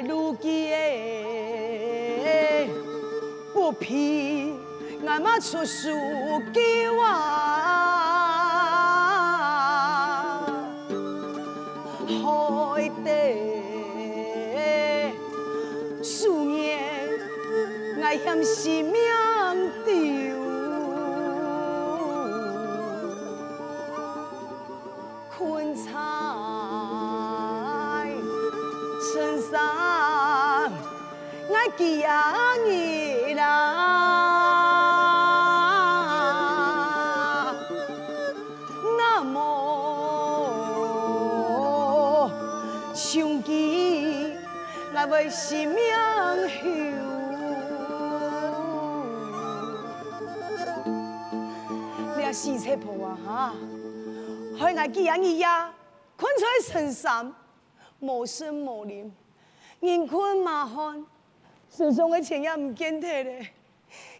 如今的不皮，俺妈出书给我，害得数年我嫌性命丢，困在身上。 我记啊你啦，那么想起我为生命后，你啊死车婆啊哈，害我记啊你呀，困在身上，无声无念，人困马汗。 身上的钱也唔见摕咧，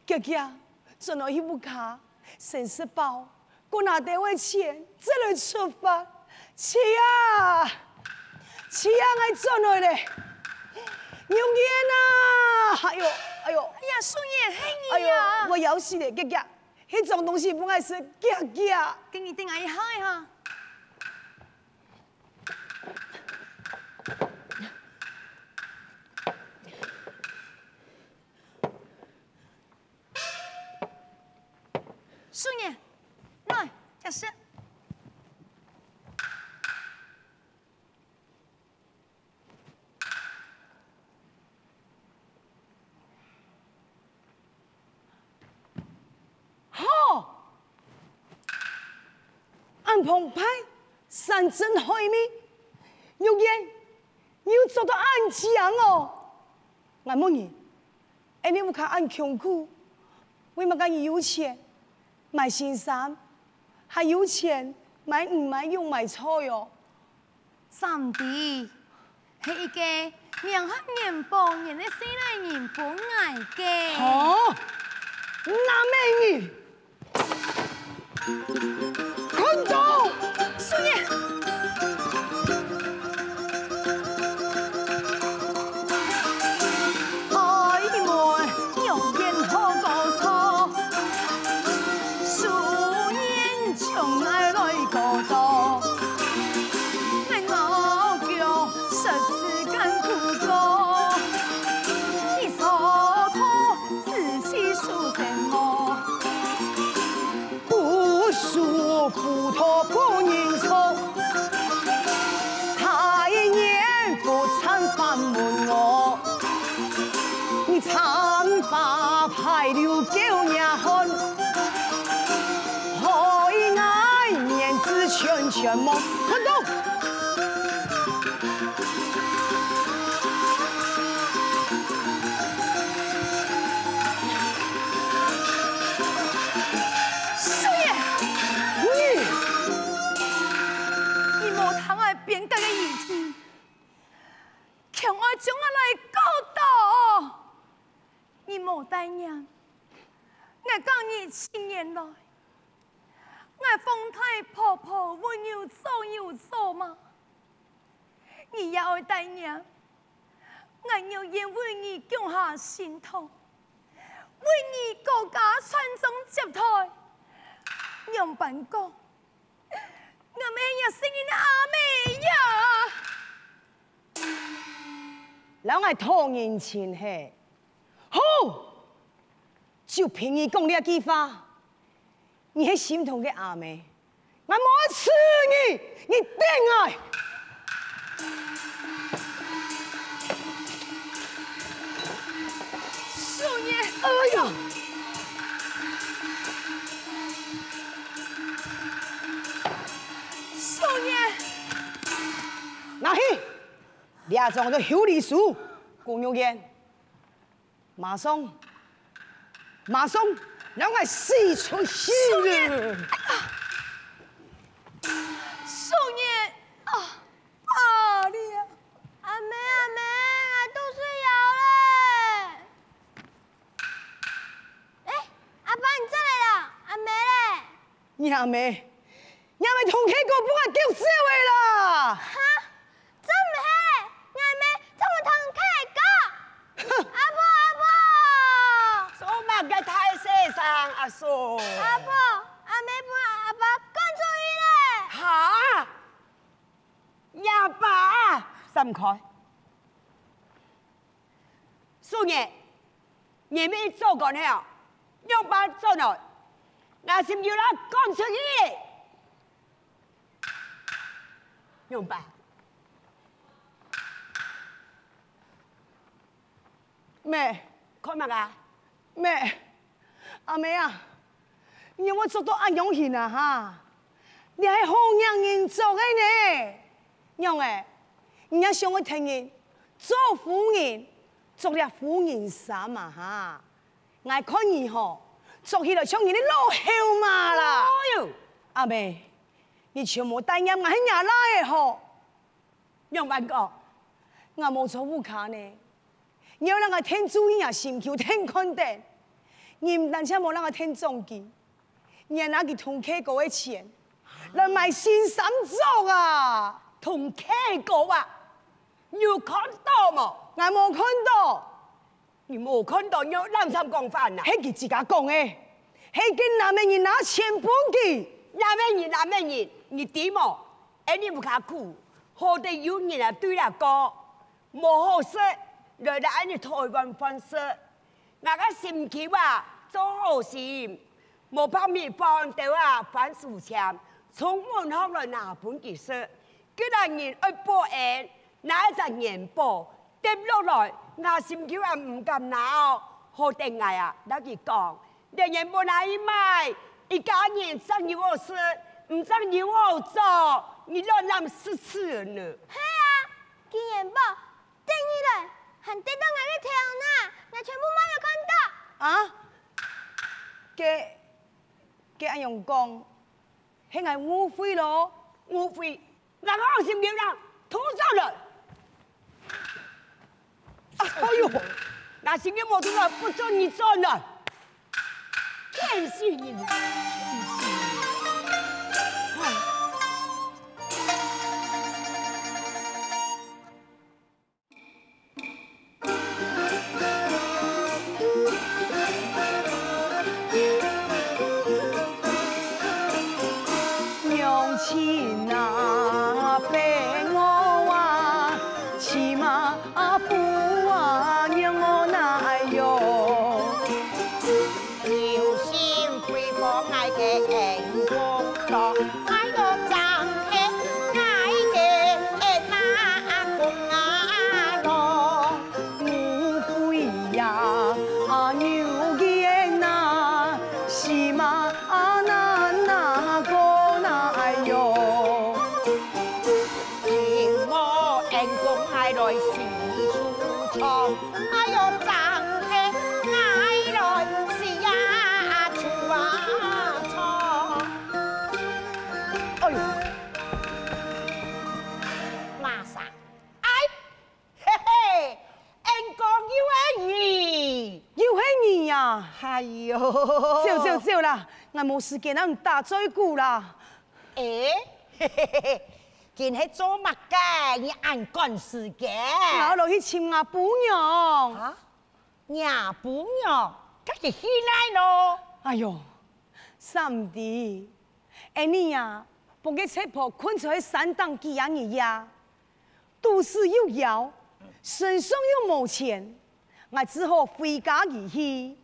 家家转落去屋卡，先食饱，过拿地位钱，再来出发。吃啊，吃啊，我转来咧，牛眼啊！哎呦，哎呦，哎呀，孙爷，嘿哎呦，你呀！我要死咧，家家，迄种东西不爱吃，家家。给你定下一下哈。 孙爷，来，假设。好，安澎湃，山珍海味，肉眼又做到安强哦。俺问你，哎，你有看俺穷苦，为嘛讲有钱？ 买新衫，还有钱买鱼、买肉、买菜哟。三弟，是一个名黑人帮人的西来人帮爱嘅。哦，那美女，看到，孙爷。 斧头不认错，他一年不参访问我，你长发排流狗娘汉，害爱面子全全蒙，看到。 变革的意志，强我将我来教导。你莫带娘，我讲你7年来，我风太婆婆温柔做有做嘛，你也爱带娘，我要因为你降下心头，为你国家传宗接代，杨板讲。 我们也是你的阿妹呀！老爱讨人情嘿，好，就凭你讲这句话，你迄心痛的阿妹，我冇吃你，你定爱。少爷，哎呀，俩种的修理书，公牛言，马上让我使出血了。少爷啊，爸了，阿妹，我肚子摇嘞。哎，阿爸你真来了，阿妹嘞？娘妹同起个帮我丢社会啦！哈，真唔系，阿妹怎么同起个？阿婆，做乜嘅太世上阿叔？阿婆，阿妹把阿爸赶出去嘞。吓，阿爸，心開。叔爺，你咪做過呢？用把做來，我先要啦趕出去。用吧。妹，看乜啊？妹，阿妹啊，你让我做到安样型啊哈？你系好让人做的呢？娘诶，人家想我听人做夫人，做了夫人衫嘛哈？我看你吼，做起来像人的老后嘛啦。哎呦，阿妹，你全部带眼我喺nhà拉的吼，用乜個？我冇做烏卡呢。你要讓我聽注意啊，心球聽看得，你唔但止冇讓我聽中記，你還拿佢同客嗰啲錢來買新衫着啊！同 K 哥啊，你有看到冇？我冇看到，你冇看到，你諗心講法啊？係佢自家講嘅，係跟南面人拿錢幫佢。那咩人，你點冇？你唔卡酷，好地有人啊對啦個，冇好事。來到你台灣方式，我個心球啊，做好事，冇怕面放掉啊，反數錢，從門口來拿本結束，幾多人去報案，拿一隻年報跌落來，我心球啊唔敢拿哦，好定嗌啊，得佢講，你年報拿去賣，一家人生意好事，唔生意好做，你亂諗死死呢？係啊，金元寶，等你來。還得到我的條呢，我全部冇有看到。啊？嘅阿用講，係係誤會咯，誤會，我好心叫人吐走了。哎呦，那心叫冇吐了，不准你做了，天是你。亲啊，陪我啊，起码不啊，让我哪有？要先恢復愛嘅幸福咯，愛個爭氣，愛嘅那公啊咯，誤會呀，啊牛嘅那，起碼那個。來是出錯，哎呦爭氣，愛來是呀出錯。哎呦，馬上，哎，嘿嘿，人講要係你呀？哎呦，少啦，我冇時間讓你打嘴鼓啦。嘿嘿嘿。見係做乜嘅？你按趕時間。我落去尋阿姑娘。嚇？阿姑娘，佢係起來咯。哎呦，三弟，你呀，幫佢切婆困在山當幾樣嘢呀？肚子又搖，身上又冇錢，我只好回家而去。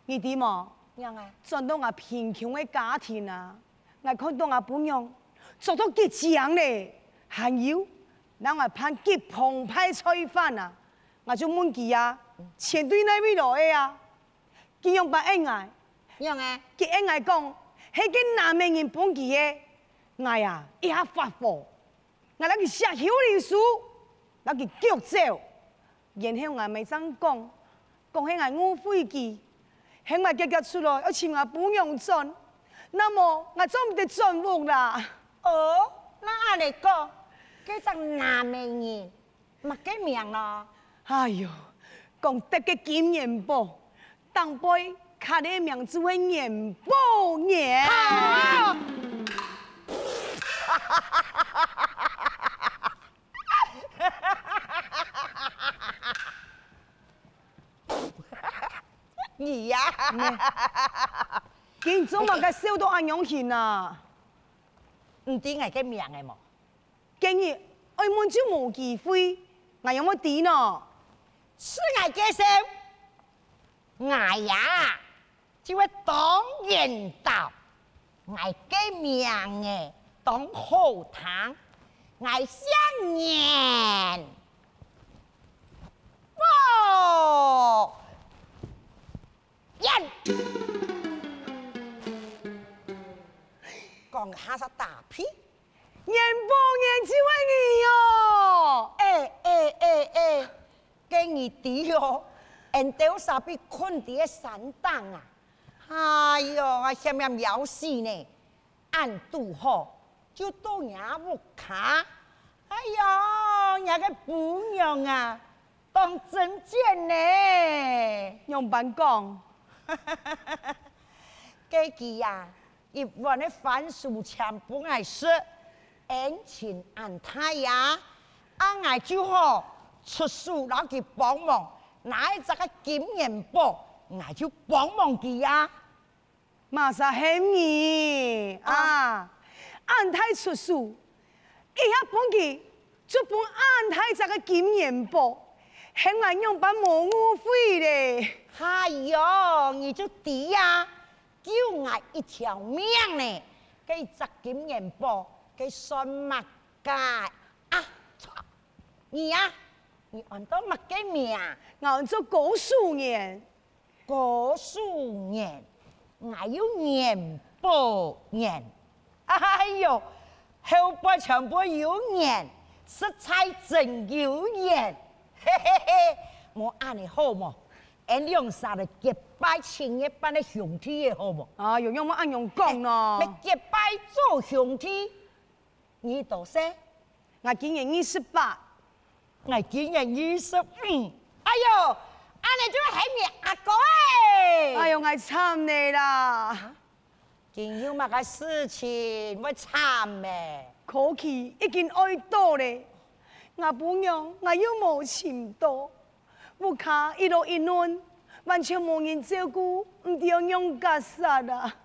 你點啊？樣啊？轉到我貧窮嘅家庭啊，我看到阿姑娘做到幾強咧。還有，讓我盼結澎湃菜飯啊！我就問佢啊，錢對哪位來嘅啊？佢用把恩愛，樣啊？佢恩愛講，係個南面人幫佢嘅，我呀一下發火，我嚟佢寫小禮書，那佢腳走，然後我咪怎講起我誤會佢，向我結結出來，要請我不用轉，那麼我做唔得轉屋啦。哦，那按你講，叫做南美人，乜嘅名咯？哎呦，講得嘅金元寶，當輩卡的名字為元寶年。你呀，見做乜嘅笑到安樣型啊？唔知我嘅名嘅冇？今日我們就冇機會，我有冇啲呢？是我嘅聲，我呀就會當人道，我嘅名嘅當後堂，我想念。哦，人講下是大屁，元寶年就係你哦！給你啲哦，人都傻逼困啲嘅山檔啊！哎呦，我下面要死呢，按度好就到人屋卡，哎呦，人個姑娘啊，當真賤呢！用板講，給佢呀，一般的番薯全部愛食，恩情安泰呀，俺愛就好出書攞佢幫忙，拿一隻個金元寶，俺就幫忙佢呀。馬上係你啊！安泰出書，一下幫佢就幫安泰這個金元寶，向我用把冇誤會咧。哎呦，你就抵呀，救我一條命呢！給隻金元寶，給算乜界啊？你呀，你按到乜嘅名？我做古樹年，古樹年，我有元寶年。哎呦，後半全部有年，色彩真有年。嘿嘿嘿，我按你好冇？俺用啥嚟結拜青一班的兄弟嘅好冇？啊，用我按用講咯。你結拜做兄弟，你多少？我今年28，我今年25。哎呦，按你做係咪阿哥誒？哎呦，我慘你啦！仲有乜個事情會慘咩？可氣已經愛到咧，我本樣我又冇錢多，屋卡一路一亂，完全冇人照顧，唔知用家殺啊！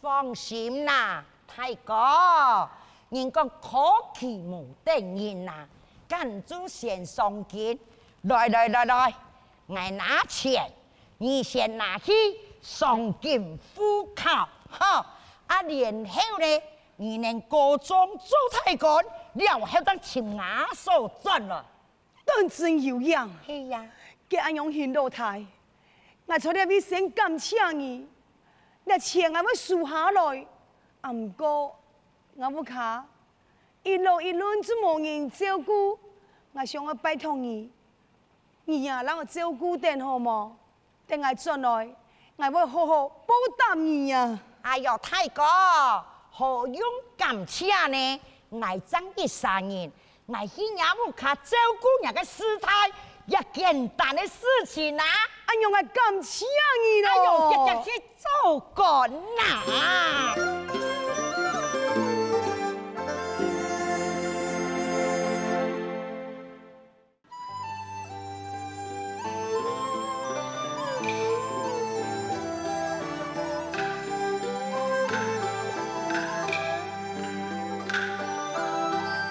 放心啦，大哥，人講可氣無定人呐，跟住先上見，來，我拿錢，你先拿去上見戶口，哈！啊，然後呢，你能過莊做太官，了後當請牙手賺了。當真有樣，係呀，嘅安樣顯老太，我從呢邊先感謝你，你錢我要數下來，啊唔過我屋卡一路一亂就冇人照顧，我想我拜託你，你呀讓我照顧點好冇？等我轉來，我會好好報答你呀。哎呦，大哥，何用感謝呢？我爭啲3年，我去人屋卡照顧人嘅事態，一簡單的事情啊！哎呦，我感謝你哎呦，咯！這去做官呐！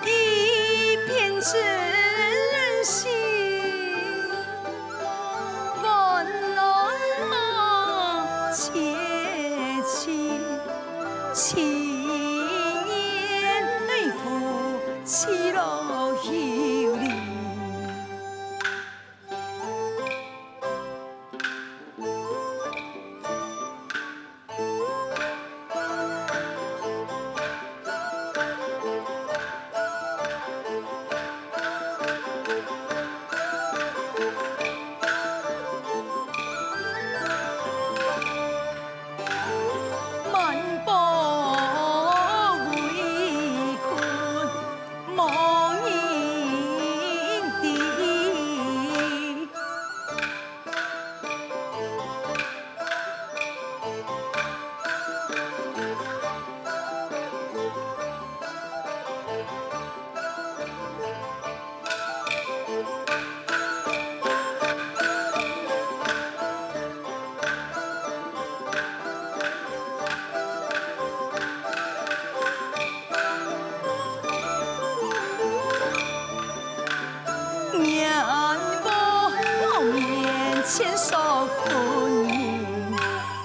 一片真心。千年夫妻老有理。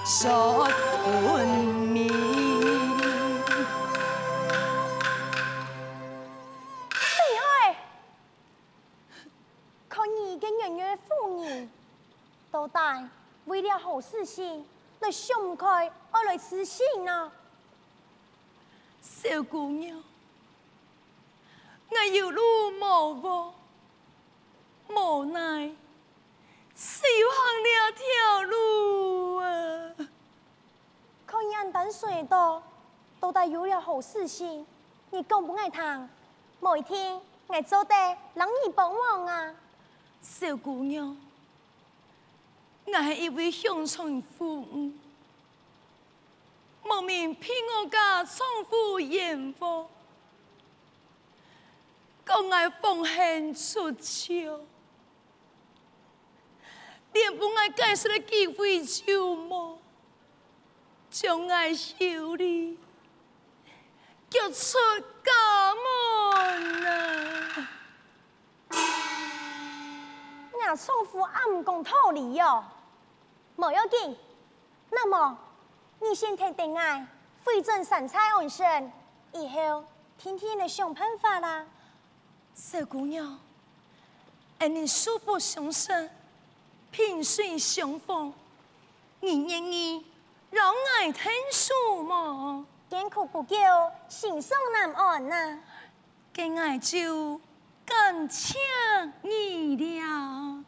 说分明。厉害！看你嘅圆圆妇人，到底为了好事情，你想唔开，我来痴心啊！小姑娘，我有路无路，无奈只有行了条路啊！看人等水多，到底有了好事情，你讲不爱听，某一天我做得让你帮忙啊！小姑娘，我是一位乡村妇女，莫名骗我家丈夫言话，讲我奉献出鞘，连帮我解释的机会都无，将我修理，叫出家门啊！我丈夫也唔讲道理哟，冇要紧。那么你先听定爱，费尽神采安身，以后天天来想办法啦。小姑娘，你素不相识，萍水相逢，你愿意让我听说吗？艰苦不久，心上难安呐。给我就感谢你了。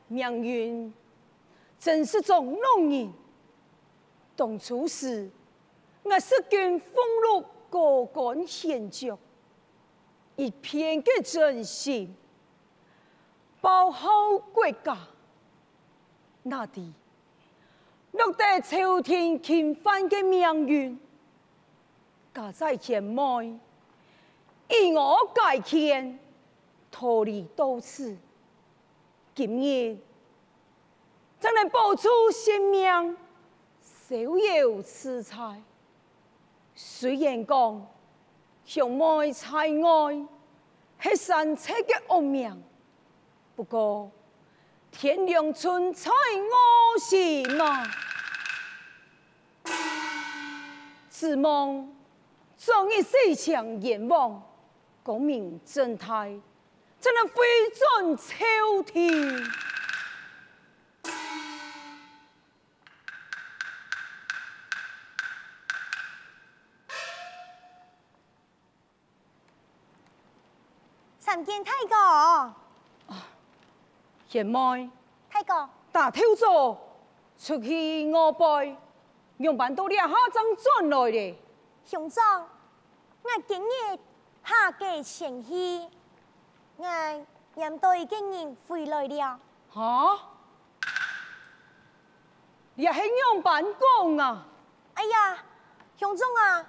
命运真是种弄人。当初时，我是跟俸禄高干显爵，一片的真心，保护国家。那地落得朝廷侵犯的命运，家在前妹，以我改签，脱离都市。今日怎能保住性命，逍遥自在？虽然讲兄妹在外是神策的恶命，不过天良存在我心啊！自望终于世强阎王，功名正泰，怎能飞转朝廷？参见太哥。贤妹，太哥，大头做出去我背，用办到了下张转来咧。兄长，我今日下界前去，我引到一个人回来了。哈？你係用办公啊？哎呀，乡长啊，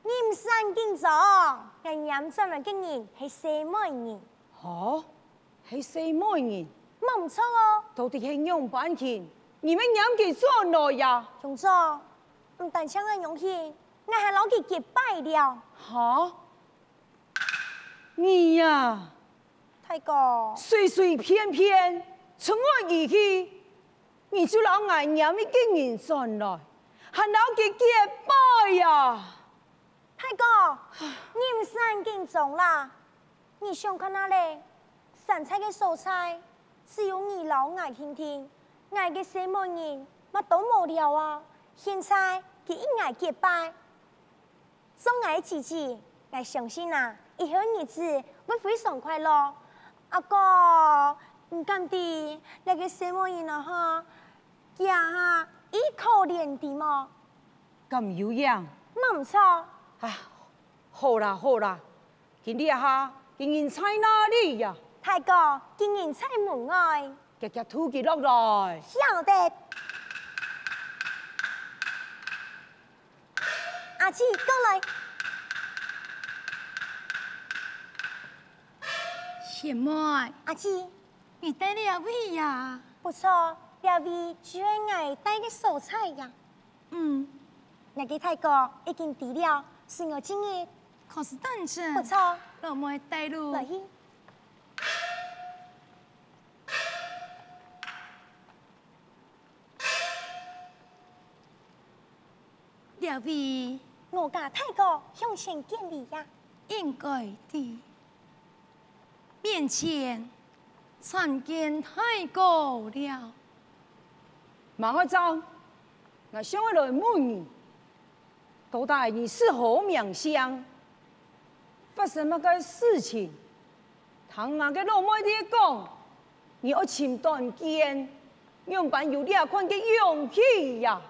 你唔使紧张，我念转来嘅人係西美人，哦，係四妹人，冇唔錯哦。到底係用版權，你們念佢做來呀？鄉長，唔但請我用氣，我係攞佢結拜了。哈？你呀，大哥，隨隨便便從我而去，你就攞我念一個人上來，係攞佢結拜呀？大哥，你唔使緊張啦，你想看哪咧？散菜嘅蔬菜，只有你老愛聽聽，愛嘅西門人乜都冇了啊！現在佢一愛結拜，總愛自己，我相信啊，以後日子會非常快樂。阿哥，唔敢啲，那個西門人啊哈，佢啊一口連地麼？咁有樣。冇錯。啊，好啦好啦，今日下竟然在哪裡呀？大哥，竟然在門外，夾夾吐佢落來。曉得。阿姊，過來。小妹，阿姊，你帶了位呀？不錯，這位最愛帶嘅蔬菜呀。那個大哥已經抵了，是我今日。可是等陣，不錯，老妹帶路。來去。這位我家大哥向前見禮呀。應該的，面前參見太高了。馬科長，我想要來問你，到底你是何名相？發生乜個事情？聽我嘅老妹啲講，你要前段見，樣板有呢款嘅勇氣呀。